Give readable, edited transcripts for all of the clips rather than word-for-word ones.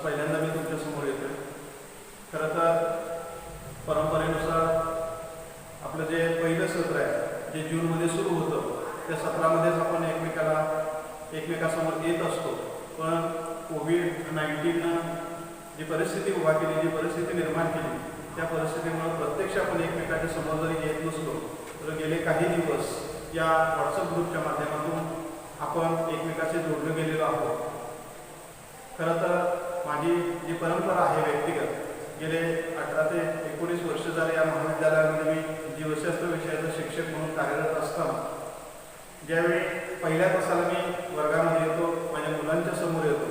पहिल्यांदा मी तुमच्यासमोर येतो. खरं तर परंपरेनुसार आपलं जे पहिलं सत्र आहे जे जूनमध्ये सुरू होतं त्या सत्रामध्येच आपण एकमेकासमोर येत असतो. पण कोविड-19नं जी परिस्थिती उभा केली, जी परिस्थिती निर्माण केली, त्या परिस्थितीमुळे प्रत्यक्ष आपण एकमेकाच्या समोर जरी येत नसलो तर गेले काही दिवस या व्हॉट्सअप ग्रुपच्या माध्यमातून आपण एकमेकाशी जोडले गेलेलो आहोत. खरं तर माझी जी परंपरा आहे व्यक्तिगत गेले 18 ते 19 वर्ष झाले या महाविद्यालयामध्ये मी जीवशास्त्र विषयाचा शिक्षक म्हणून कार्यरत असताना ज्यावेळी पहिल्या तासाला मी वर्गामध्ये येतो, माझ्या मुलांच्या समोर येतो,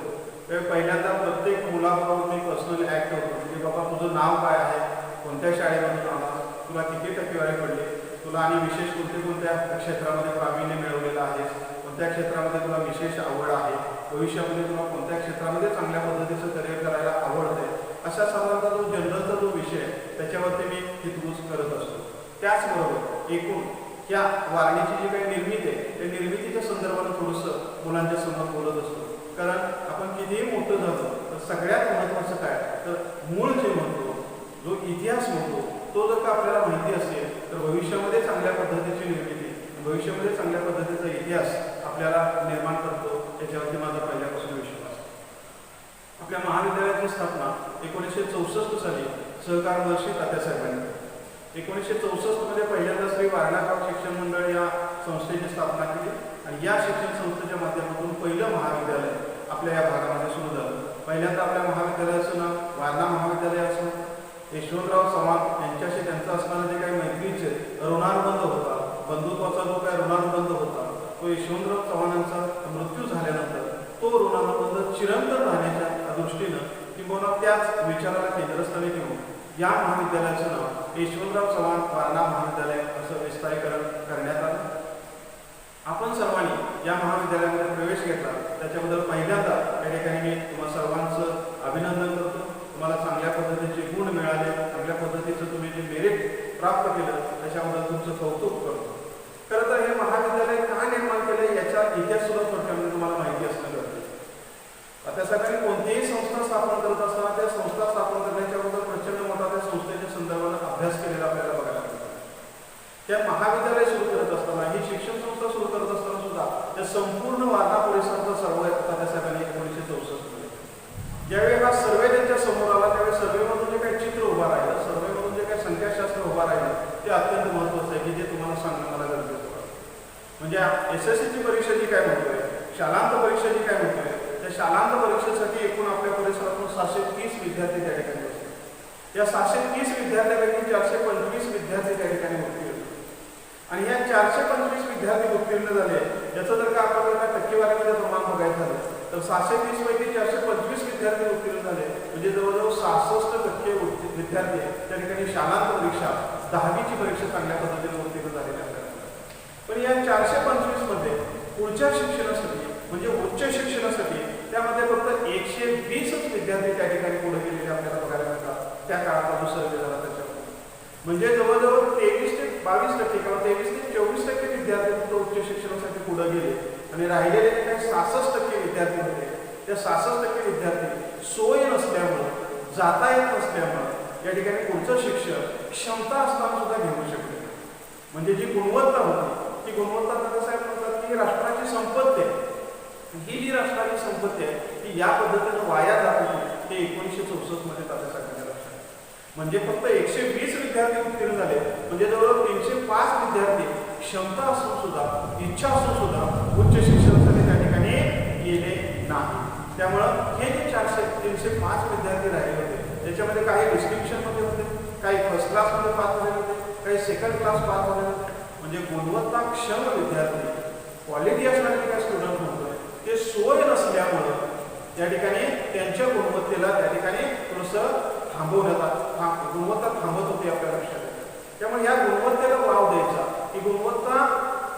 त्यावेळी पहिल्यांदा प्रत्येक मुलाबरोबर मी पर्सनली ॲक्ट होतो. म्हणजे बाबा तुझं नाव काय आहे, कोणत्या शाळेमधून आलास, तुला किती टक्केवारी पडली, तुला आणि विशेष कोणत्या क्षेत्रामध्ये प्रावीण्य मिळवलेलं आहेस, कोणत्या क्षेत्रामध्ये तुला विशेष आवड आहे, भविष्यामध्ये तुला कोणत्या क्षेत्रामध्ये चांगल्या पद्धतीचं करिअर करायला आवडते, अशा साधारणतः जो जनरलचा जो विषय त्याच्यावरती मी हितगुज करत असतो. त्याचबरोबर एकूण या वारणीची जी काही निर्मिती आहे त्या निर्मितीच्या संदर्भानं थोडंसं मुलांच्या समोर बोलत असतो. कारण आपण कितीही मोठं झालो तर सगळ्यात महत्त्वाचं काय तर मूळ जे म्हणतो, जो इतिहास म्हणतो, तो जर का आपल्याला माहिती असेल तर भविष्यामध्ये चांगल्या पद्धतीची निर्मिती, भविष्यामध्ये चांगल्या पद्धतीचा इतिहास आपल्याला निर्माण करतो. याच्यावरती माझा पहिल्यापासून विश्वास. आपल्या महाविद्यालयाची स्थापना 1964 साली सहकार महर्षी तात्यासाहेबांनी 1964 मध्ये पहिल्यांदा श्री वारणागाव शिक्षण मंडळ या संस्थेची स्थापना केली आणि या शिक्षण संस्थेच्या माध्यमातून पहिलं महाविद्यालय आपल्या या भागामध्ये सुरू झालं. पहिल्यांदा आपल्या महाविद्यालयाचं नाव वारणा महाविद्यालय असून यशवंतराव चव्हाण यांच्याशी त्यांचा असणारा जे काही मैत्रीचे ऋणानुबंध होता, बंधुत्वाचा जो काही ऋणानुबंध होता, तो यशवंतराव चव्हाणांचा मृत्यू झाल्यानंतर तो ऋणानुबंध चिरंतन राहण्याच्या दृष्टीनं किंवा त्याच विचाराला केंद्रस्थानी ठेवून या महाविद्यालयाचं नाव यशवंतराव चव्हाण वारणा महाविद्यालय असं विस्तारीकरण करण्यात आलं. आपण सर्वांनी या महाविद्यालयामध्ये प्रवेश घेतला त्याच्याबद्दल पहिल्यांदा या ठिकाणी मी तुम्हा सर्वांचं अभिनंदन करतो. तुम्हाला चांगल्या पद्धतीचे गुण मिळाले, चांगल्या पद्धतीचं तुम्ही जे मेरिट प्राप्त केलं त्याच्याबद्दल तुमचं कौतुक करतो. खरं तर हे महाविद्यालय का निर्माण केलं याचा इतिहास सुद्धा थोडक्यामध्ये तुम्हाला माहिती असणं गरजेचं. त्यासाठी कोणतीही संस्था स्थापन करत असताना त्या संस्था स्थापन करण्याच्या अगोदर प्रचंड मोठा त्या संस्थेच्या संदर्भानं अभ्यास केलेला आपल्याला बघायला मिळतो. त्या महाविद्यालय सुरू करत असताना, ही शिक्षण संस्था सुरू करत असताना सुद्धा त्या संपूर्ण वारणा परिसराचा सर्वे तात्यासाहेबांनी 1964 मध्ये ज्यावेळी हा सर्वे त्यांच्या समोर आला त्यावेळी सर्वेमधून जे काही चित्र उभा राहिलं, सर्वेमधून जे काही संख्याशास्त्र उभा राहिलं ते अत्यंत महत्त्वाचं आहे की जे तुम्हाला सांगणं मला गरजेचं आहे. म्हणजे SSCची परीक्षा जी काय म्हणतोय, शालांत परीक्षा जी काय म्हणतोय, त्या शालांत परीक्षेसाठी एकूण आपल्या परिसरातून 730 विद्यार्थी त्या ठिकाणी बसले. या 730 विद्यार्थ्यांपैकी 425 विद्यार्थी त्या ठिकाणी उत्तीर्ण झाले. आणि या 425 विद्यार्थी उत्तीर्ण झाले याचं जर का आपल्याला टक्केवारीमध्ये प्रमाण बघायचं झालं तर 730 पैकी 425 विद्यार्थी उत्तीर्ण झाले, म्हणजे जवळजवळ 66% विद्यार्थी त्या ठिकाणी शालांत परीक्षा 10वीची परीक्षा चांगल्या पद्धतीने उत्तीर्ण झालेल्या आपल्याला. पण या 425 मध्ये पुढच्या शिक्षणासाठी म्हणजे उच्च शिक्षणासाठी त्यामध्ये फक्त 120च विद्यार्थी त्या ठिकाणी पुढे गेलेले आपल्याला बघायला मिळतात. त्या काळात जो सर्वे झाला त्याच्यामध्ये म्हणजे जवळजवळ 23 ते 22% किंवा 23 ते 24% विद्यार्थी फक्त उच्च शिक्षणासाठी पुढे गेले आणि राहिलेले जे काही 66% विद्यार्थी होते त्या 66% विद्यार्थी सोय नसल्यामुळे, जाता येत नसल्यामुळे या ठिकाणी पुढचं शिक्षण क्षमता असताना सुद्धा घेऊ शकले. म्हणजे जी गुणवत्ता होती ती गुणवत्ता तात्यासाहेब म्हणतात की राष्ट्राची संपत्ती आहे. ही जी राष्ट्राची संपत्ती आहे ती या पद्धतीनं वाया जात होती ते 1964 मध्ये तात्यासाहेबांच्या लक्षात. म्हणजे फक्त 120 विद्यार्थी उत्तीर्ण झाले म्हणजे जवळजवळ 305 विद्यार्थी क्षमता असून सुद्धा, इच्छा असून सुद्धा उच्च शिक्षणासाठी त्या ठिकाणी गेले नाही. त्यामुळं हे जे 305 विद्यार्थी राहिले होते त्याच्यामध्ये काही डिस्टिंक्शनमध्ये होते, काही फर्स्ट क्लासमध्ये पास झाले होते, काही सेकंड क्लास पास झाले होते. म्हणजे गुणवत्ताक्षम विद्यार्थी, क्वालिटी असणारे काही स्टुडंट म्हणतोय ते सोय नसल्यामुळं त्या ठिकाणी त्यांच्या गुणवत्तेला त्या ठिकाणी थोडंसं गुणवत्ता थांबत होती आपल्या लक्षात. त्यामुळे या गुणवत्तेला वाव द्यायचा, ही गुणवत्ता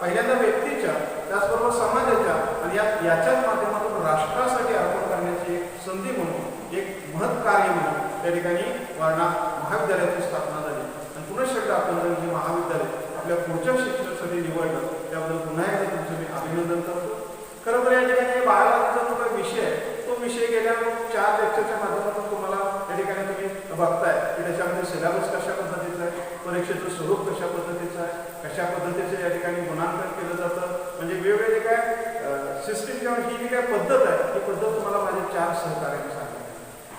पहिल्यांदा व्यक्तीच्या त्याचबरोबर समाजाच्या आणि याच्याच माध्यमातून राष्ट्रासाठी अर्पण करण्याची एक संधी म्हणून, एक महत् कार्य म्हणून त्या ठिकाणी वारणा महाविद्यालयाची स्थापना झाली. आणि पुन्हा एकदा आपण जर हे महाविद्यालय आपल्या पुढच्या शिक्षणासाठी निवडलं त्याबद्दल पुन्हा एकदा तुमचं मी अभिनंदन करतो. खरं तर या ठिकाणी बाळाचा जो काही विषय आहे तो विषय गेल्या 4 लेक्चरच्या कशा पद्धतीचे या ठिकाणी गुणांकन केलं जातं, म्हणजे वेगवेगळे काय सिस्टीम किंवा ही जी काय पद्धत आहे ही पद्धत तुम्हाला माझ्या 4 सहकार्याने सांगितली.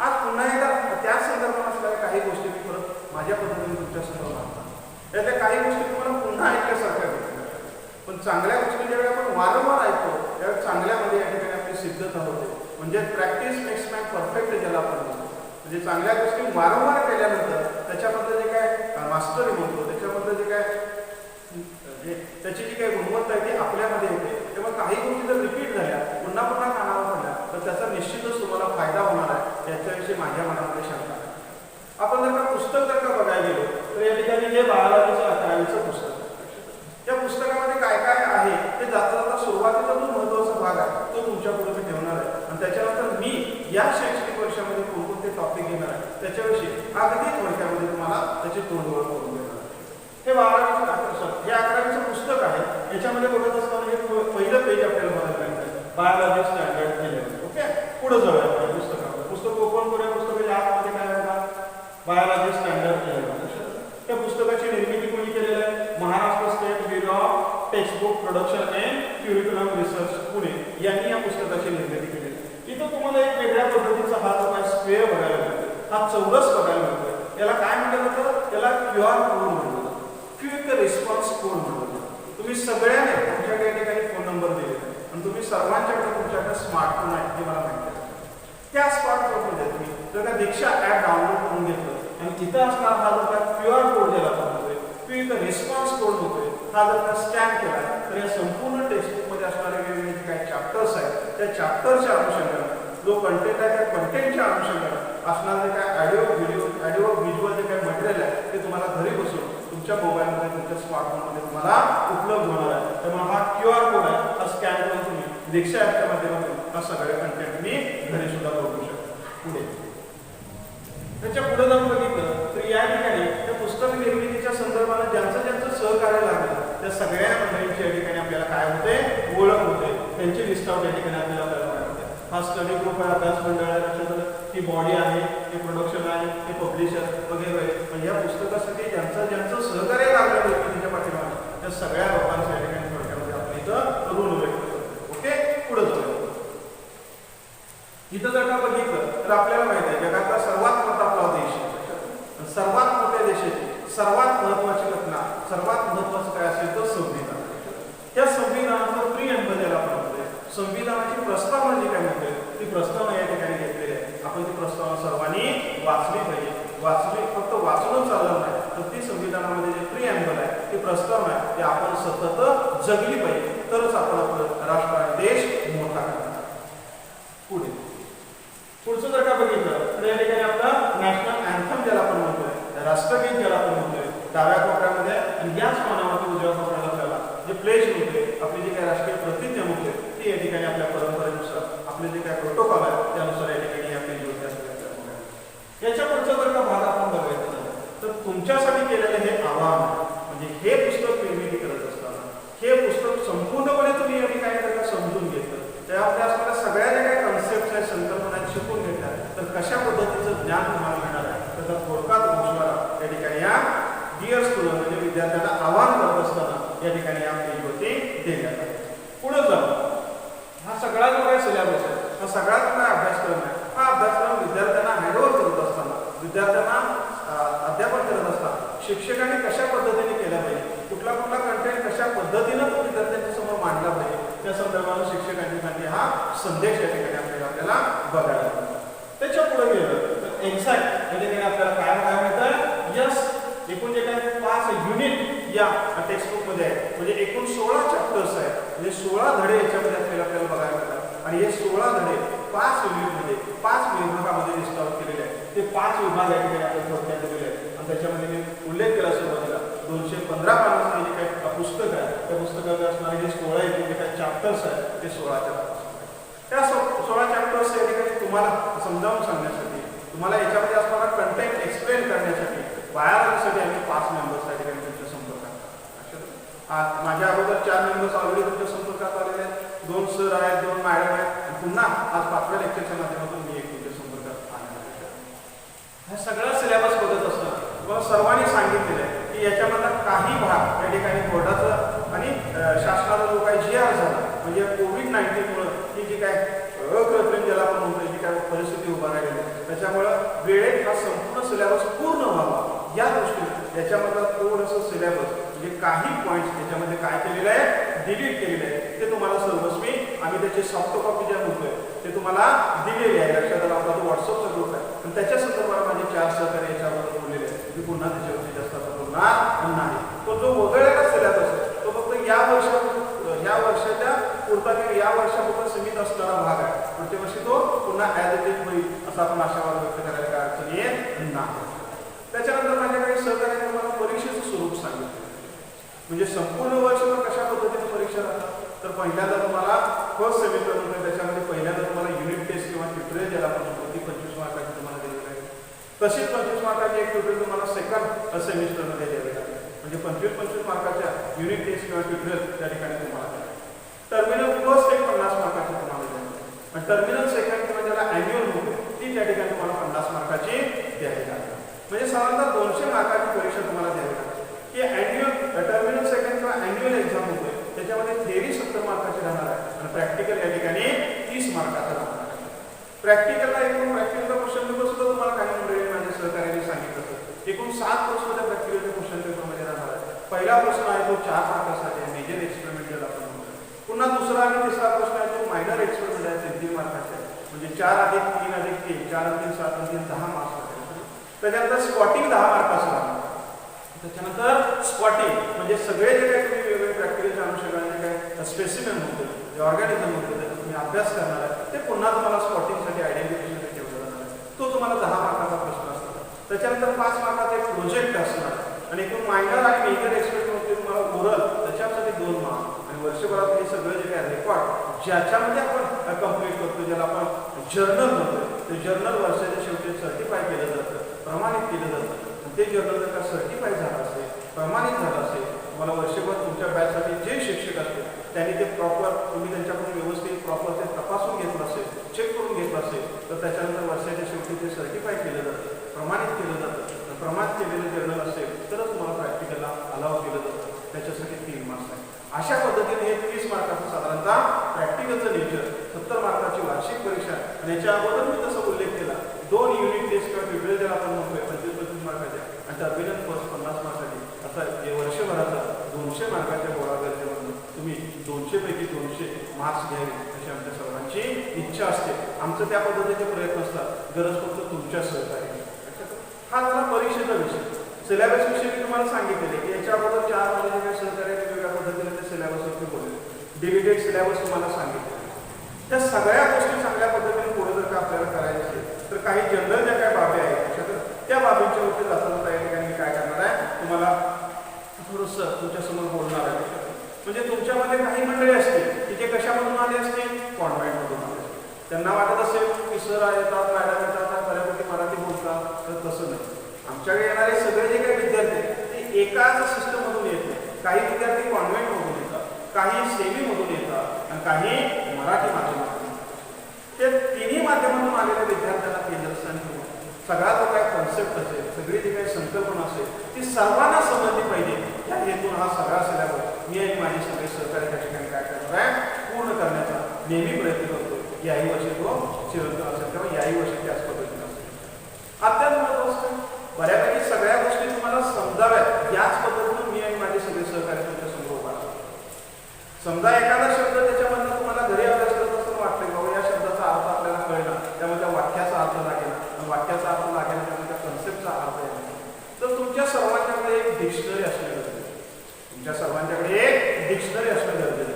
आज पुन्हा एकदा त्या संदर्भात असलेल्या काही गोष्टी मी परत माझ्या पद्धतीने तुमच्या समोर मांडतो. त्यातल्या काही गोष्टी तुम्हाला पुन्हा ऐकल्यासारख्या भेटतात, पण चांगल्या गोष्टी ज्यावेळी आपण वारंवार ऐकतो त्यावेळी चांगल्यामध्ये या ठिकाणी आपली सिद्धता होते, म्हणजे प्रॅक्टिस मेक्स मॅन परफेक्ट ज्याला आपण म्हणतो. म्हणजे चांगल्या गोष्टी वारंवार केल्यानंतर त्याच्यामधलं जे काय मास्टरी म्हणतो, त्याच्यामधलं जे काय त्याची जी काही गुणवत्ता आहे ती आपल्यामध्ये येते. तेव्हा काही गोष्टी जर रिपीट झाल्या, पुन्हा पुन्हा कानावर पडल्या तर त्याचा निश्चितच तुम्हाला फायदा होणार आहे याच्याविषयी माझ्या मनामध्ये शंका आहे. आपण जर का पुस्तक जर का बघायला गेलो तर या ठिकाणी हे बाळाजीचं 11वीचं पुस्तक आहे. या पुस्तकामध्ये काय काय आहे ते जाता जाता सुरुवातीचा जो महत्त्वाचा भाग आहे तो तुमच्या पुढे मी ठेवणार आहे, आणि त्याच्यानंतर मी या शैक्षणिक वर्षामध्ये कोणकोणते टॉपिक घेणार आहे त्याच्याविषयी अगदी थोडक्यामध्ये तुम्हाला त्याची तोंडओळख करून देणार आहे. हे 11वीचं पुस्तक आहे. याच्यामध्ये बघत असताना हे पहिलं पेज आपल्याला बघायला मिळतं, बायोलॉजी स्टँडर्ड 11. ओके, पुढे जाऊया आपण पुस्तकामध्ये. पुस्तक ओपन करूया. पुस्तकाच्या आतमध्ये काय बघा, बायोलॉजी स्टँडर्ड 11. त्या पुस्तकाची निर्मिती कोणी केलेली आहे? Maharashtra state bureau of textbook production and curriculum research Pune यांनी या पुस्तकाची निर्मिती केलेली आहे. इथं तुम्हाला एक वेगळ्या पद्धतीचा हा जो काय स्क्वेअर बघायला मिळतो, हा चौरस बघायला मिळतो. याला काय म्हटलं जातं? त्याला QR कोड म्हणलं जातं, क्विक रिस्पॉन्स कोड म्हणलं जातं. तुम्ही सगळ्यांनी तुमच्याकडे या ठिकाणी फोन नंबर दिलेला आहे आणि तुम्ही सर्वांच्याकडे तुमच्याकडे स्मार्टफोन आहे हे मला माहिती आहे. त्या स्मार्टफोनमध्ये तुम्ही जर का दीक्षा ॲप डाउनलोड करून घेतलं आणि तिथं असणार हा जो काय QR कोड ज्याला आपण म्हणतोय, क्विक रिस्पॉन्स कोड होतोय, हा जर का स्कॅन केला तर या संपूर्ण टेक्स्टबुकमध्ये असणारे वेगवेगळे जे काही चॅप्टर्स आहेत त्या चॅप्टरच्या अनुषंगाने जो कंटेंट आहे त्या कंटेंटच्या अनुषंगाने असणारे काय ऑडिओ व्हिज्युअल जे काही मटेरियल आहे ते तुम्हाला घरी बसून तुमच्या मोबाईलमध्ये तुमच्या स्मार्टफोनमध्ये तुम्हाला उपलब्ध होणार आहे. त्यामुळे हा QR कोड आहे, हा स्कॅन करून तुम्ही दीक्षा ॲपच्या माध्यमातून हा सगळे कंटेंट मी घरी सुद्धा बघू शकता. पुढे त्याच्या पुढे जाऊन बघितलं तर या ठिकाणी त्या पुस्तक निर्मितीच्या संदर्भाने ज्यांचं सहकार्य लागलं त्या सगळ्या मंडळींची या ठिकाणी आपल्याला काय होते, ओळख होते, त्यांची लिस्ट आउट या ठिकाणी आपल्याला मिळते. हा स्टडी ग्रुप आहे, अभ्यास मंडळ आहे, लक्षात ही बॉडी आहे, हे प्रोडक्शन आहे, हे पब्लिशर वगैरे. म्हणजे या पुस्तकासाठी ज्यांचं सहकार्य लागलं निर्मितीच्या पाठीमागे त्या सगळ्या लोकांचं या ठिकाणी थोडक्यामध्ये आपण इथं ऋण व्यक्त करतो. ओके, पुढे जाऊया. इथं जर का बघितलं तर आपल्याला माहिती आहे जगातला सर्वात मोठा आपला देश आहे. सर्वात मोठ्या देशाची सर्वात महत्वाची घटना, सर्वात महत्वाचं काय असेल तर संविधान. त्या संविधानाचं प्रिअम्बल ज्याला आपण म्हणतोय, संविधानाची प्रस्तावना जी काय म्हणते ती प्रस्तावना या ठिकाणी घेतलेली आहे. आपण ती प्रस्तावना सर्वांनी वाचली पाहिजे. फक्त वाचूनच चाललं नाही तर ती संविधानामध्ये जे प्रिअम्बल आहे ती प्रस्तावना आहे ती आपण सतत जगली पाहिजे, तरच आपण आपलं राष्ट्र आणि देश मोठा करणार. पुढचं जर का बघितलं तर या ठिकाणी आपला नॅशनल अँथम ज्याला आपण म्हणतोय, राष्ट्रगीत ज्याला आपण म्हणतोय, डाव्या कोपऱ्यामध्ये आणि याच कोणावरती उजव्या कोपऱ्याला आपल्याला जे प्लेज होते, आपली जी काही राष्ट्रीय प्रतिज्ञा होते ती या ठिकाणी आपल्या परंपरेनुसार आपले जे काही प्रोटोकॉल आहे त्यानुसार या ठिकाणी आपली योजना असते. याच्या पुढचा जर का भाग आपण बघायचा झाला तर तुमच्यासाठी केलेलं हे आव्हान म्हणजे हे पुस्तक निर्मिती करत असताना हे पुस्तक संपूर्णपणे तुम्ही या ठिकाणी जर का समजून घेतलं तर आपल्या असणाऱ्या सगळ्या ज्या काही कन्सेप्ट आहेत, संकल्पना शिकून घेतात तर कशा पद्धतीचं ज्ञान तुम्हाला मिळणार आहे त्याचा थोडक्यात गोष्वारा या ठिकाणी या डिअर स्टुडंट म्हणजे विद्यार्थ्यांना आव्हान करत असताना या ठिकाणी या पेजवरती देण्यात आहे. पुढे जाऊ हा सगळा जो काही सिलेबस आहे, हा सगळा जो काही अभ्यासक्रम आहे, हा अभ्यासक्रम विद्यार्थ्यांना हँडओव्हर करत असताना, विद्यार्थ्यांना अध्यापन करत असताना शिक्षकांनी कशा पद्धतीने केलं पाहिजे, कुठला कंटेंट कशा पद्धतीनं तो विद्यार्थ्यांच्या समोर मांडला पाहिजे त्या संदर्भाने शिक्षकांसाठी हा संदेश या ठिकाणी आपल्याला बघायला मिळतो. त्याच्या पुढे गेलं तर एक्झॅक्ट या ठिकाणी आपल्याला काय बघायला मिळतं, यस एकूण जे काही 5 युनिट या टेक्स्टबुकमध्ये आहे, म्हणजे एकूण 16 चॅप्टर्स आहेत, म्हणजे 16 धडे याच्यामध्ये आपल्याला बघायला मिळतात. आणि हे 16 धडे 5 युनिटमध्ये 5 विभागामध्ये लिस्ट आउट केलेले आहेत. ते 5 विभाग या ठिकाणी आपल्याला थोडक्यात दिलेले आहेत आणि त्याच्यामध्ये मी उल्लेख केला सुरुवातीला 215 पानांचं जे काही पुस्तक आहे त्या पुस्तकामध्ये असणारे जे 16 एकूण जे काही चॅप्टर्स आहेत ते 16 चॅप्टर्स. त्या 16 चॅप्टर्स या ठिकाणी तुम्हाला समजावून सांगण्यासाठी, तुम्हाला याच्यामध्ये असणारा कंटेंट एक्सप्लेन करण्यासाठी बायोलॉजीसाठी आम्ही 5 मेंबर्स या ठिकाणी तुमच्या संपर्कात आज माझ्या अगोदर 4 मेंबर्स ऑलरेडी तुमच्या संपर्कात आलेले आहेत. 2 सर आहेत, 2 मॅडम आहेत आणि पुन्हा आज 5व्या लेक्चरच्या माध्यमातून मी एक तुमच्या संपर्कात आलेलो आहे. हा सगळा सिलेबस बघत असताना तुम्हाला सर्वांनी सांगितलेलं आहे की याच्यामधला काही भाग या ठिकाणी बोर्डात उभा राहिलेले आहेत. त्याच्यामुळं वेळेत हा संपूर्ण सिलेबस पूर्ण व्हावा या दृष्टीने याच्यामधला थोडंसं सिलेबस म्हणजे काही पॉईंट्स त्याच्यामध्ये काय केलेलं आहे, डिलीट केलेले आहे. ते तुम्हाला सर्वस्वी आम्ही त्याची सॉफ्ट कॉपी ज्या म्हणतोय ते तुम्हाला दिलेले आहे. लक्षात आला आपला तो व्हॉट्सअपचा ग्रुप आहे आणि त्याच्या संदर्भात माझे 4 सहकारी याच्याबद्दल बोललेले आहेत. मी पुन्हा त्याच्यावरती जास्त आता बोलणार नाही. तो जो वगळलेला सिलेबस आहे तो फक्त या वर्षाच्या पुरता किंवा या वर्षापुरता सीमित असणारा भाग आहे. पुढच्या वर्षी तो पुन्हा ॲज इट इज होईल असा आपण आशावाद व्यक्त करायला काय अडचण येत नाही. त्याच्यानंतर माझ्या काही सहकार्याने मला परीक्षेचं स्वरूप सांगितलं. म्हणजे संपूर्ण वर्षभर कशा पद्धतीने परीक्षा राहतात. तर पहिल्यांदा तुम्हाला फर्स्ट सेमिस्टर म्हणतो त्याच्यामध्ये पहिल्यांदा तुम्हाला युनिट टेस्ट किंवा ट्युटोरियल ज्याला आपण म्हणतो ती 25 मार्काची तुम्हाला दिलेली आहे. तशीच 25 मार्काची एक ट्युटोरियल तुम्हाला सेकंड सेमिस्टरमध्ये द्यावी लागेल. म्हणजे 25 मार्काच्या युनिट टेस्ट किंवा ट्युटोरियल त्या ठिकाणी तुम्हाला द्यावी. टर्मिनल फर्स्ट एक 50 मार्काची तुम्हाला द्यावी आणि टर्मिनल सेकंड किंवा ज्याला ॲन्युअल होते ती त्या ठिकाणी तुम्हाला 50 मार्काची द्यावी लागेल. म्हणजे साधारणतः 200 मार्काची परीक्षा तुम्हाला द्यावी लागेल. की ॲन्युअल टर्मिनल सेकंड किंवा ॲन्युअल एक्झाम होते त्याच्यामध्ये थेअरी 70 मार्काची राहणार आहे आणि प्रॅक्टिकल या ठिकाणी 30 मार्काचा राहणार आहे. प्रॅक्टिकलला एकूण प्रॅक्टिकलचा क्वेश्चन पेपर सुद्धा तुम्हाला काही मंडळी माझ्या सहकार्याने सांगितलं होतं. एकूण 7 प्रश्न त्या प्रॅक्टिकलच्या क्वेश्चन पेपरमध्ये राहणार आहे. पहिला प्रश्न आहे तो 4 मार्कासाठी आहे, मेजर एक्सपेरिमेंट ज्याला आपण म्हणतो. पुन्हा दुसरा आणि तिसरा प्रश्न आहे तो मायनर एक्सपेरिमेंट आहे, 3 मार्काचे आहे. म्हणजे 4 अधिक 3 अधिक 3 4 अधिक 3 7 अधिक 10 मार्क्स. त्याच्यानंतर स्पॉटिंग 10 मार्काचं राहणार. त्याच्यानंतर स्पॉटिंग म्हणजे सगळे जे काही तुम्ही वेगवेगळे प्रॅक्टिकलच्या अनुषंगाने काय स्पेसिमेन होतं जे ऑर्गॅनिझम होतं त्याचा तुम्ही अभ्यास करणार आहे ते पुन्हा तुम्हाला स्पॉटिंगसाठी आयडेंटिफिकेशनसाठी ठेवलं जाणार आहे. तो तुम्हाला 10 मार्काचा प्रश्न असणार. त्याच्यानंतर 5 मार्काचा एक प्रोजेक्ट असणार आणि एकूण मायनर आणि मेजर एक्सपेरिमेंट होते तुम्हाला ओरल त्याच्यासाठी 2 मार्क आणि वर्षभरात हे सगळं जे काही रेकॉर्ड ज्याच्यामध्ये आपण कंप्लीट करतो ज्याला आपण जर्नल म्हणतो ते जर्नल वर्षाच्या शेवटी सर्टिफाय केलं जातं, प्रमाणित केलं जातं. ते जर्नल जर का सर्टिफाय झालं असेल, प्रमाणित झालं असेल, तुम्हाला वर्षभर तुमच्या बॅचसाठी जे शिक्षक असतील त्यांनी ते प्रॉपर तुम्ही त्यांच्याकडून व्यवस्थित प्रॉपर ते तपासून घेतलं असेल, चेक करून घेतलं असेल तर त्याच्यानंतर वर्षाच्या शेवटी ते सर्टिफाय केलं जातं, प्रमाणित केलं जातं. प्रमाणित केलेलं जर्नल असेल तरच तुम्हाला प्रॅक्टिकलला अलाव केलं जातं. त्याच्यासाठी 3 मार्क्स आहे. अशा पद्धतीने हे 30 मार्काचं साधारणतः प्रॅक्टिकलचं नेचर, 70 मार्काची वार्षिक परीक्षा आणि याच्या अगोदर मी तसा उल्लेख केला 2 युनिट टेस्ट किंवा ट्युटोरियल ज्याला आपण म्हणतोय 25 मार्काच्या आणि टर्मिनल फर्स्ट 50 मार्काची असा हे वर्षभराचा 200 मार्काच्या गोळागरजेमधून तुम्ही 200 पैकी 200 मार्क्स घ्यावे अशी आमच्या सर्वांची इच्छा असते. आमचं त्या पद्धतीचे प्रयत्न असतात. गरज फक्त तुमच्या सहकार्याची. हा झाला परीक्षेचा विषय. सिलेबस विषयी मी तुम्हाला सांगितलेले की याच्या अगोदर 4 महिने काही सहकार्य वेगवेगळ्या पद्धतीने ते सिलेबसवरती बोलले. डिलिटेड सिलेबस तुम्हाला सांगितले. त्या सगळ्या गोष्टी चांगल्या पद्धतीने पुढे जर का आपल्याला करायचे असेल तर काही जनरल ज्या काही बाबी आहेत त्या बाबींच्या वरती जाताना या ठिकाणी काय करणार आहे तुम्हाला थोडंसं तुमच्यासमोर बोलणार आहे. म्हणजे तुमच्यामध्ये काही मंडळी असतील की जे कशामधून आले असतील, कॉन्व्हेंटमधून आले असतील. त्यांना वाटत असेल की सर येतात, मॅडम येतात, बऱ्यापैकी मराठी बोलतात, तर तसं नाही. आमच्याकडे येणारे सगळे जे काही विद्यार्थी ते एकाच सिस्टममधून येत नाही. काही विद्यार्थी कॉन्व्हेंटमधून येतात, काही सेमीमधून येतात आणि काही मराठी माध्यमातून. ते तिन्ही माध्यमातून आलेल्या विद्यार्थ्यांना केंद्रस्थान ठेवून सगळा जो काही कॉन्सेप्ट असेल, सगळी जी काही संकल्पना असेल ती सर्वांना समजली पाहिजे या हेतून हा सगळा सिलेबस मी आणि माझे सगळे सहकारी त्या ठिकाणी काय करणार आहे पूर्ण करण्याचा नेहमी प्रयत्न करतो. याही वर्षी तो चिरंतन असेल किंवा याही वर्षी त्याच पद्धतीने असेल. अत्यंत महत्त्वाचं बऱ्यापैकी सगळ्या गोष्टी तुम्हाला समजाव्यात याच पद्धतीने मी आणि माझे सगळे सहकारी तुमच्या समोर उभा राहतो. समजा एखादा शब्द त्याच्यामधनं तुम्हाला घरी अभ्यास करत असताना वाटतं बाबा या शब्दाचा अर्थ आपल्याला कळला, त्यामुळे त्या वाक्याचा अर्थ लागेल, वाक्याचा अर्थ लागेल त्यामुळे त्या कन्सेप्टचा अर्थ येईल. तर तुमच्या सर्वांच्याकडे एक डिक्शनरी असणे गरजेचं. तुमच्या सर्वांच्याकडे एक डिक्शनरी असणं गरजेचं.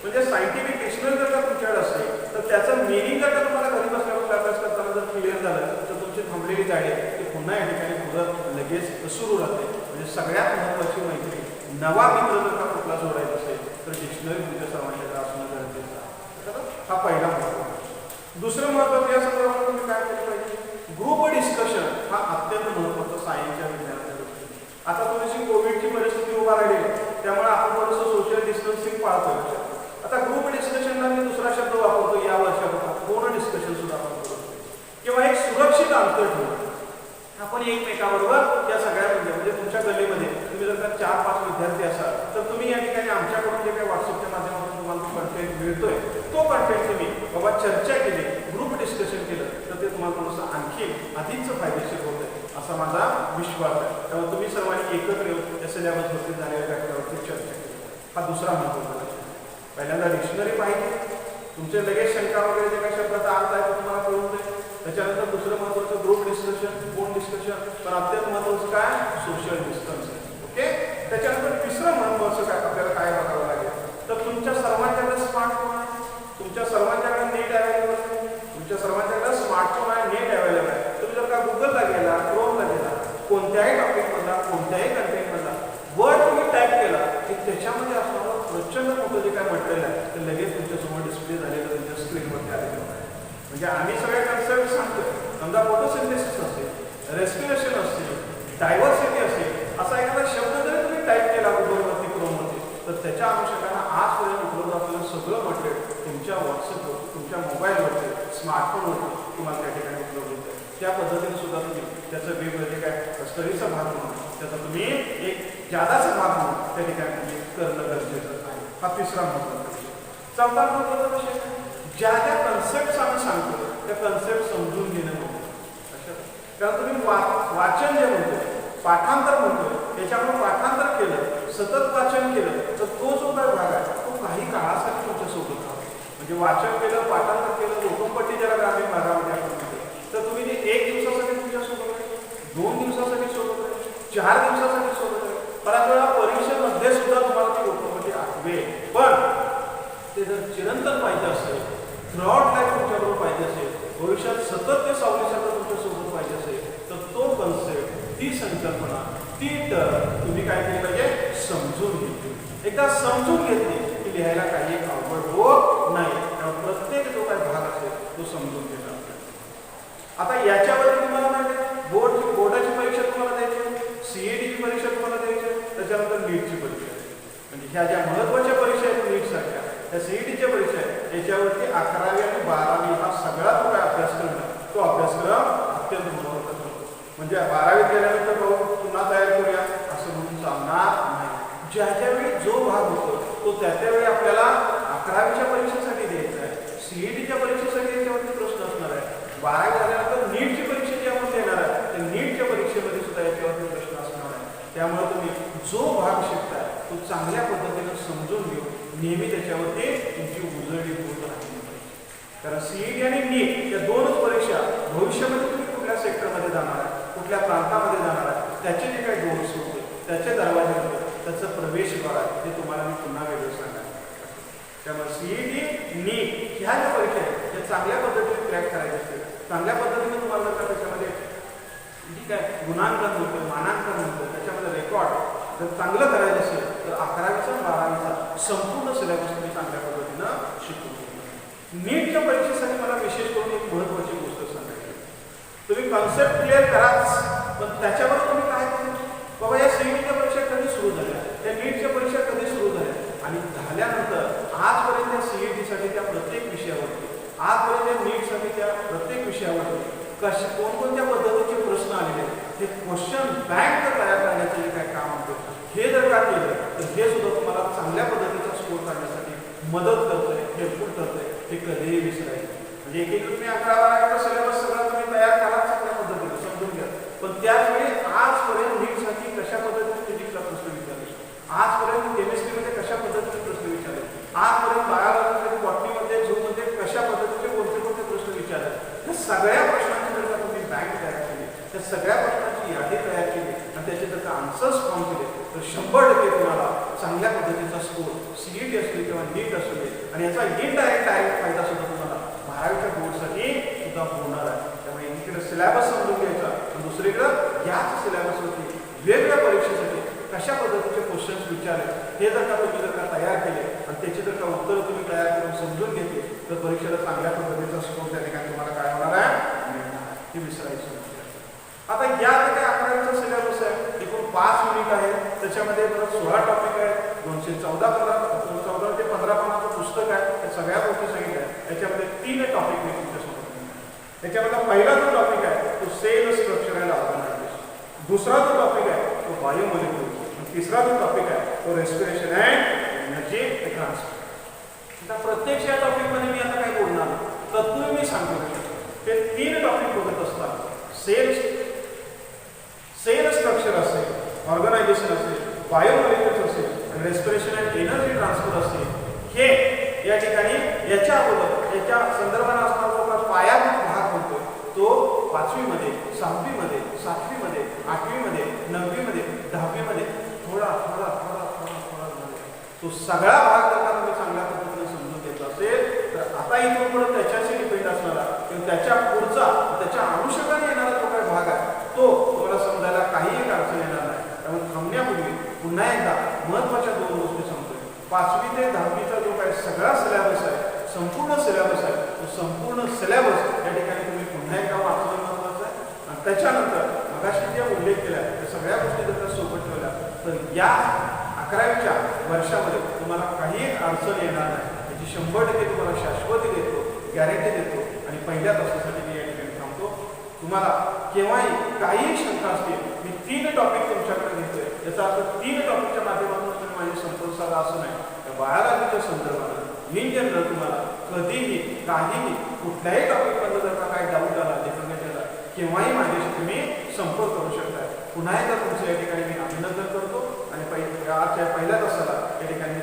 म्हणजे सायंटिफिक डिक्शनरी जर का तुमच्याकडे असेल तर त्याचं मिनिंग जर का तुम्हाला घरी बसल्यावर अभ्यास करताना जर क्लिअर झालं तर तुमची थांबलेली गाडी आहे ती पुन्हा या ठिकाणी पुढं लगेच सुरू राहते. म्हणजे सगळ्यात महत्त्वाची मैत्री नवा मित्र जर का कुठला जोडायचा असेल तर डिक्शनरी तुमच्या सर्वांच्याकडे असणं गरजेचं आहे. हा पहिला महत्त्व. दुसरं महत्त्व या संदर्भात तुम्ही काय केलं पाहिजे, ग्रुप डिस्कशन हा अत्यंत महत्त्वाचा सायन्सच्या विज्ञानाच्या दृष्टीने. आता थोडीशी कोविडची परिस्थिती उभा राहिली त्यामुळे आपण थोडंसं सोशल डिस्टन्सिंग पाळतोय. आता ग्रुप डिस्कशनला मी दुसरा शब्द वापरतो या वर्षापासून पूर्ण डिस्कशन सुद्धा आपण करतो किंवा एक सुरक्षित अंतर ठेवतो. आपण एकमेकाबरोबर या सगळ्या म्हणजे तुमच्या गल्लीमध्ये तुम्ही जर का 4-5 विद्यार्थी असाल तर तुम्ही या ठिकाणी आमच्याकडून जे काही व्हॉट्सअपच्या माध्यमातून तुम्हाला कंटेंट मिळतोय तो कंटेंट तुम्ही बाबा चर्चा केली, ग्रुप डिस्कशन केलं तर तर ते तुम्हाला थोडंसं आणखी अधिकच फायदेशीर होतं असा माझा विश्वास आहे. त्यामुळे तुम्ही सर्वांनी एकत्र येऊन या सिलेबसवरती झालेल्या घटकावरती चर्चा केली. हा दुसरा महत्त्वाचा विषय. पहिल्यांदा डिक्शनरी पाहिजे, तुमचे लगेच शंका वगैरे जे काही शब्दाचा अर्थ आहे तो तुम्हाला कळून जाईल. त्याच्यानंतर दुसरं महत्त्वाचं ग्रुप डिस्कशन, फोन डिस्कशन, पण अत्यंत महत्त्वाचं काय सोशल डिस्टन्सिंग. ओके. त्याच्यानंतर तिसरं महत्त्वाचं काय आपल्याला काय बघावं लागेल तर तुमच्या सर्वांच्याकडे स्मार्टफोन आहे, तुमच्या सर्वांच्याकडे नेट अवेलेबल आहे, तुमच्या सर्वांच्याकडे स्मार्टफोन आहे, नेट अवेलेबल आहे. तुम्ही जर का गुगलला गेला, क्रोमला गेला, कोणत्याही टॉपिकमधला कोणत्याही कंटेंटमधला वर्ड तुम्ही टाईप केला की त्याच्यामध्ये असणारं प्रचंड मोठं जे काय म्हटलेलं आहे ते लगेच तुमच्यासमोर डिस्प्ले झालेलं तुमच्या स्क्रीनवरती आलेलं आहे. म्हणजे आम्ही सगळे कन्सेप्ट सांगतो. समजा फोटोसिंथेसिस असेल, रेस्पिरेशन असेल, डायव्हर्सिटी असेल, असा एखादा शब्द जरी तुम्ही टाईप केला गुगलवरती, क्रोमवरती, तर त्याच्या अनुषंगाने आजपर्यंत उपलब्ध असलेलं सगळं मटेरियल तुमच्या व्हॉट्सअपवर, तुमच्या मोबाईलवरती, स्मार्टफोनवरती तुम्हाला त्या ठिकाणी उपलब्ध होतं. त्या पद्धतीने सुद्धा तुम्ही त्याचं वेगवेगळे काय स्टडीचा भाग म्हणून त्याचा तुम्ही एक जादाचा भाग म्हणून त्या ठिकाणी तुम्ही करणं गरजेचं आहे. हा तिसरा महत्त्वाचा विषय. चौथा महत्त्वाचा विषय, ज्या ज्या कन्सेप्ट आम्ही सांगतो त्या कन्सेप्ट समजून घेणं म्हणतो. कारण तुम्ही वाचन जे म्हणतो, पाठांतर म्हणतो, त्याच्यामुळे पाठांतर केलं, सतत वाचन केलं तर तो जो काही भाग आहे तो काही काळासाठी तुमच्यासोबत राहतो. म्हणजे वाचन केलं, पाठांतर केलं, लोकंपट्टी ज्याला ग्रामीण भागामध्ये आपण म्हणतो, तर तुम्ही ते 1 दिवसासाठी तुमच्यासोबत आहे, 2 दिवसासाठी सोबत आहे, 4 दिवसासाठी सोबत आहे. बऱ्याच वेळा परीक्षेमध्ये सुद्धा तुम्हाला ती लोकंपट्टी आठवेल. पण ते जर चिरंतन पाहिजे असेल, थ्रूआउट लाईफ तुमच्याबरोबर पाहिजे असेल, भविष्यात सतत ते सावलीसारखं तुमच्यासोबत पाहिजे असेल तर तो कन्सेप्ट, ती संकल्पना, ती तुम्ही काय केली पाहिजे समजून घेतली. एकदा समजून घेतली की लिहायला काही अवघड होत नाही. त्यामुळे प्रत्येक जो काही भाग असेल तो समजून घेतला. आता याच्यावरती तुम्हाला माहिती आहे बोर्डाची परीक्षा तुम्हाला द्यायची, सीईटीची परीक्षा तुम्हाला द्यायची, त्याच्यानंतर नीटची परीक्षा. म्हणजे ह्या ज्या महत्त्वाच्या परीक्षा आहेत नीटसारख्या, त्या सीईटीच्या परीक्षा आहेत, याच्यावरती 11वी आणि 12वी हा सगळा जो काय अभ्यासक्रम आहे तो अभ्यासक्रम अत्यंत महत्त्वाचा होतो. म्हणजे 12वीत गेल्यानंतर भाऊ पुन्हा तयार करूया असं म्हणून चालणार नाही. ज्या ज्यावेळी जो भाग होतो तो त्या त्यावेळी आपल्याला 11वीच्या परीक्षेसाठी द्यायचा आहे, सीईटीच्या परीक्षेसाठी याच्यावरती प्रश्न असणार आहे. 12वी झाल्यानंतर नीटची परीक्षा जी आपण देणार आहे त्या नीटच्या परीक्षेमध्ये सुद्धा याच्यावरती प्रश्न असणार आहे. त्यामुळे तुम्ही जो भाग शिकताय तो चांगल्या पद्धतीने समजून घेऊन नेहमी त्याच्यावरती तुमची उजळणी होत राहिली पाहिजे. कारण सीईटी आणि नीट या दोनच परीक्षा भविष्यामध्ये तुम्ही कुठल्या सेक्टरमध्ये जाणार आहे, कुठल्या प्रांतामध्ये जाणार आहे, त्याचे जे काही डोर्स होते, त्याचे दरवाजे होते, त्याचं प्रवेशद्वार आहे ते तुम्हाला मी पुन्हा वेगळं सांगणार. त्यामुळे सीईटी, नीट ह्या ज्या परीक्षा आहेत त्या चांगल्या पद्धतीने क्रॅक करायचे असतील, चांगल्या पद्धतीने तुम्हाला जर का त्याच्यामध्ये ठीक आहे गुणांकन होतं, मानांकन होतं, त्याच्यामध्ये रेकॉर्ड जर चांगलं करायचं असेल तर 11वीचा 12वीचा संपूर्ण सिलेबस तुम्ही चांगल्या पद्धतीनं शिकू शकता. नीटच्या परीक्षेसाठी मला विशेष करून एक महत्त्वाची गोष्ट सांगायची. तुम्ही कॉन्सेप्ट क्लिअर कराच, पण त्याच्यावर तुम्ही काय करू बाबा या सीईटीच्या परीक्षा कधी सुरू झाल्या, त्या नीटच्या परीक्षा कधी सुरू झाल्या आणि झाल्यानंतर आजपर्यंत त्या सीईटीसाठी त्या प्रत्येक विषयावरती, आजपर्यंत नीटसाठी त्या प्रत्येक विषयावरती कोणकोणत्या पद्धतीचे प्रश्न आलेले ते क्वेश्चन बँक तयार करण्याचे जे काय काम होतं हे जर का केलं तर हे सुद्धा तुम्हाला चांगल्या पद्धतीचा स्कोर काढण्यासाठी मदत करतंय, हेल्पफुल करतंय. हे कधीही विसरायचं म्हणजे एक तुम्ही 11-12चा सिलेबस सगळा तुम्ही तयार करा चांगल्या पद्धतीने समजून घ्या. पण त्याचवेळी आजपर्यंत नीटसाठी कशा पद्धतीने फिजिक्सला प्रश्न विचारले, आजपर्यंत केमिस्ट्रीमध्ये कशा पद्धतीने प्रश्न विचारले, आजपर्यंत बायोलॉजीमध्ये, बॉटनीमध्ये, झूमध्ये कशा पद्धतीचे कोणते कोणते प्रश्न विचारले, त्या सगळ्या प्रश्नांची जर का तुम्ही बँक तयार केली, त्या सगळ्या प्रश्नांची यादी तयार केली आणि त्याचे जर का आन्सर्स फॉर्म केले तर 100% तुम्हाला चांगल्या पद्धतीचा स्कोर सीईटी असू किंवा नीट असू दे आणि याचा इनडायरेक्ट फायदा सुद्धा तुम्हाला 12वीच्या बोर्डसाठी सुद्धा होणार आहे. त्यामुळे एकीकडे सिलेबस समजून घ्यायचा आणि दुसरीकडं याच सिलेबसवरती वेगवेगळ्या परीक्षेसाठी कशा पद्धतीचे क्वेश्चन्स विचारले हे जर का तुम्ही जर का तयार केले आणि त्याची जर का उत्तरं तुम्ही तयार करून समजून घेतली तर परीक्षेला चांगल्या पद्धतीचा स्कोर त्या ठिकाणी तुम्हाला काय होणार आहे मिळणार आहे. हे विसरायचं. आता या काही 11वीचा सिलेबस आहे, एकूण 5 युनिट आहे, त्याच्यामध्ये 16 टॉपिक आहे, 214 ते 15 पानाचं पुस्तक आहे, ते सगळ्या गोष्टी सांगितल्या आहे. त्याच्यामध्ये 3 टॉपिक मी तुमच्यासोबत. त्याच्यामध्ये पहिला जो टॉपिक आहे तो सेल स्ट्रक्चर अँड ऑर्गनायझेशन, दुसरा जो टॉपिक आहे तो बायोमॉलिक्युल्स, तिसरा जो टॉपिक आहे तो रेस्पिरेशन अँड एनर्जी ट्रान्सफर. आता प्रत्यक्ष या टॉपिकमध्ये मी आता काय बोलणार तत्व मी सांगतो. ते 3 टॉपिक बघत असतात. सेल स्ट्रक्चर असेल, ऑर्गनायझेशन असेल, बायोमॉलिक्युल्स असेल आणि रेस्पिरेशन अँड एनर्जी ट्रान्सफर असेल. हे या ठिकाणी याच्या अगोदर याच्या संदर्भाने असणारा जो पायाभूत भाग होतो तो 5वी मध्ये, 6वी मध्ये, 7वी मध्ये, 8वी मध्ये, 9वी मध्ये, 10वी मध्ये थोडा थोडा थोडा थोडा थोडा तो सगळा भाग जर का तुम्ही चांगल्या पद्धतीने समजून घेतला असेल तर आता इथून पुढे त्याच्याशी डिपेंड असणारा किंवा त्याच्या पुढचा त्याच्या अनुषंगाने येणारा जो काही भाग आहे तो तुम्हाला समजायला काहीही अडचण येणार नाही. त्यामुळे थांबण्यापूर्वी पुन्हा एकदा महत्त्वाच्या 2 गोष्टी सांगतोय. 5वी ते 10वीचा जो काही सगळा सिलेबस आहे, संपूर्ण सिलेबस आहे, तो संपूर्ण सिलेबस या ठिकाणी तुम्ही पुन्हा एकदा वाचणं महत्त्वाचं आहे. आणि त्याच्यानंतर मगाशी जे उल्लेख केला त्या सगळ्या गोष्टी जर का सोबत ठेवल्या तर या 11वीच्या वर्षामध्ये तुम्हाला काही अडचण येणार नाही याची 100% तुम्हाला शाश्वती देतो, गॅरंटी देतो. आणि पहिल्या तासासाठी मी या ठिकाणी थांबतो. तुम्हाला केव्हाही काहीही शंका असतील, मी 3 टॉपिक तुमच्याकडे घेतोय याचा अर्थ 3 टॉपिकच्या माध्यमातून तुम्ही माझी संपर्क साधा असं नाही. त्या बायोलॉजीच्या संदर्भात इन जनरल तुम्हाला कधीही काहीही कुठल्याही टॉपिकमध्ये जर का काही डाऊट आला, डिफिकल्ट आला, केव्हाही माझ्याशी तुम्ही संपर्क करू शकता. पुन्हा एकदा तुमचं या ठिकाणी मी अभिनंदन करतो आणि आजच्या पहिल्या तासाला या ठिकाणी